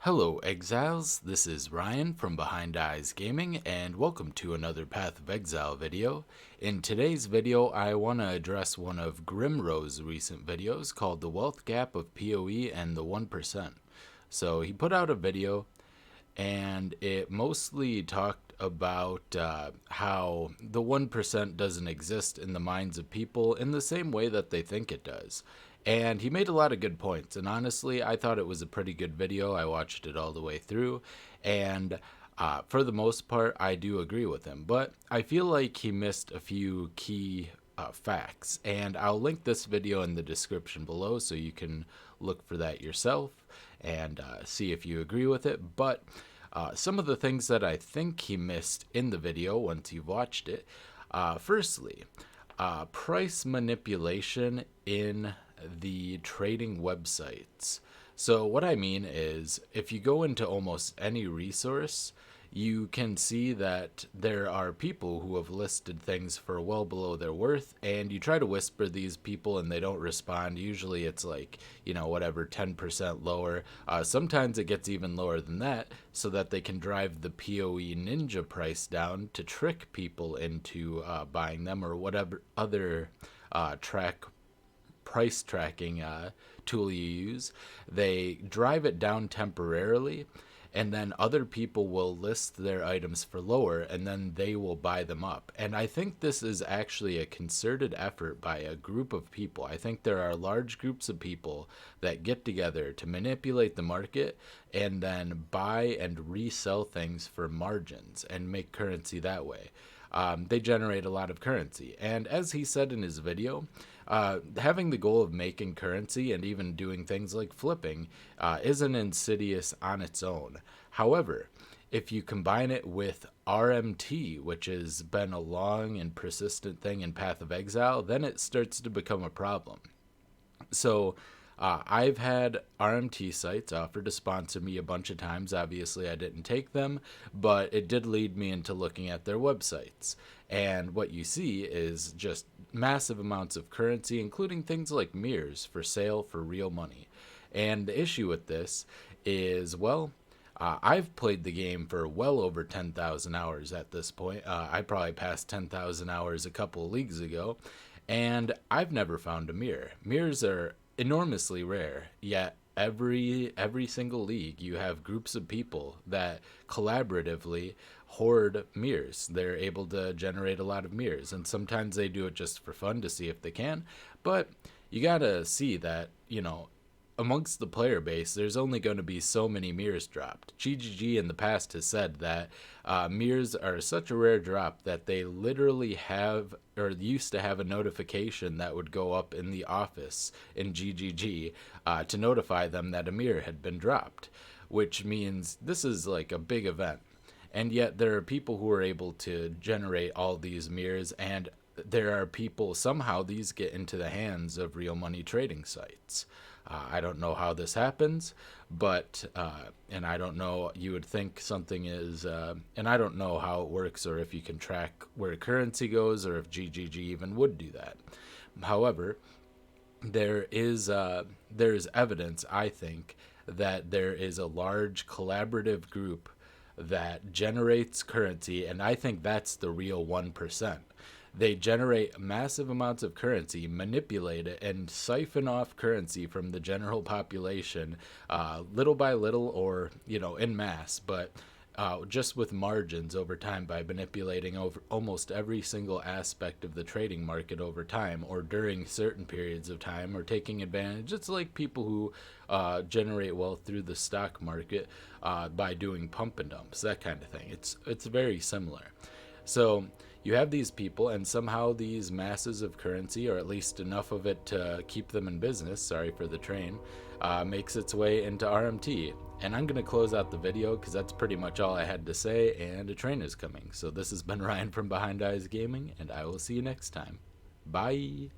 Hello Exiles, this is Ryan from Behind Eyes Gaming and welcome to another Path of Exile video. In today's video I want to address one of Grimrow's recent videos called The Wealth Gap of POE and the 1%. So he put out a video and it mostly talked about how the 1% doesn't exist in the minds of people in the same way that they think it does. And he made a lot of good points, and honestly, I thought it was a pretty good video. I watched it all the way through, and for the most part, I do agree with him. But I feel like he missed a few key facts, and I'll link this video in the description below so you can look for that yourself and see if you agree with it. But some of the things that I think he missed in the video once you've watched it, firstly, price manipulation in the trading websites. So what I mean is, if you go into almost any resource, you can see that there are people who have listed things for well below their worth, and you try to whisper these people and they don't respond. Usually it's like, whatever, 10% lower. Sometimes it gets even lower than that so that they can drive the POE Ninja price down to trick people into buying them or whatever other price tracking tool you use. They drive it down temporarily, and then other people will list their items for lower, and then they will buy them up. And I think this is actually a concerted effort by a group of people. I think there are large groups of people that get together to manipulate the market and then buy and resell things for margins and make currency that way. They generate a lot of currency. And as he said in his video, having the goal of making currency and even doing things like flipping isn't insidious on its own. However, if you combine it with RMT, which has been a long and persistent thing in Path of Exile, then it starts to become a problem. So I've had RMT sites offer to sponsor me a bunch of times. Obviously, I didn't take them, but it did lead me into looking at their websites. And what you see is just massive amounts of currency, including things like mirrors for sale for real money. And the issue with this is, well, I've played the game for well over 10,000 hours at this point. I probably passed 10,000 hours a couple of leagues ago, and I've never found a mirror. Mirrors are enormously rare, yet every single league you have groups of people that collaboratively hoard mirrors. They're able to generate a lot of mirrors, and sometimes they do it just for fun to see if they can, but you gotta see that, amongst the player base, there's only going to be so many mirrors dropped. GGG in the past has said that mirrors are such a rare drop that they literally have, or used to have, a notification that would go up in the office in GGG to notify them that a mirror had been dropped, which means this is like a big event. And yet there are people who are able to generate all these mirrors, and there are people, somehow these get into the hands of real money trading sites. I don't know how this happens, but, and I don't know, you would think something is, and I don't know how it works or if you can track where currency goes or if GGG even would do that. However, there's evidence, I think, that there is a large collaborative group that generates currency, and I think that's the real 1%. They generate massive amounts of currency, manipulate it, and siphon off currency from the general population little by little, or, en masse, but just with margins over time by manipulating over almost every single aspect of the trading market over time or during certain periods of time, or taking advantage. It's like people who generate wealth through the stock market by doing pump and dumps, that kind of thing. It's very similar. So you have these people, and somehow these masses of currency, or at least enough of it to keep them in business, sorry for the train, makes its way into RMT. And I'm going to close out the video because that's pretty much all I had to say, and a train is coming. So this has been Ryan from Behind Eyes Gaming, and I will see you next time. Bye!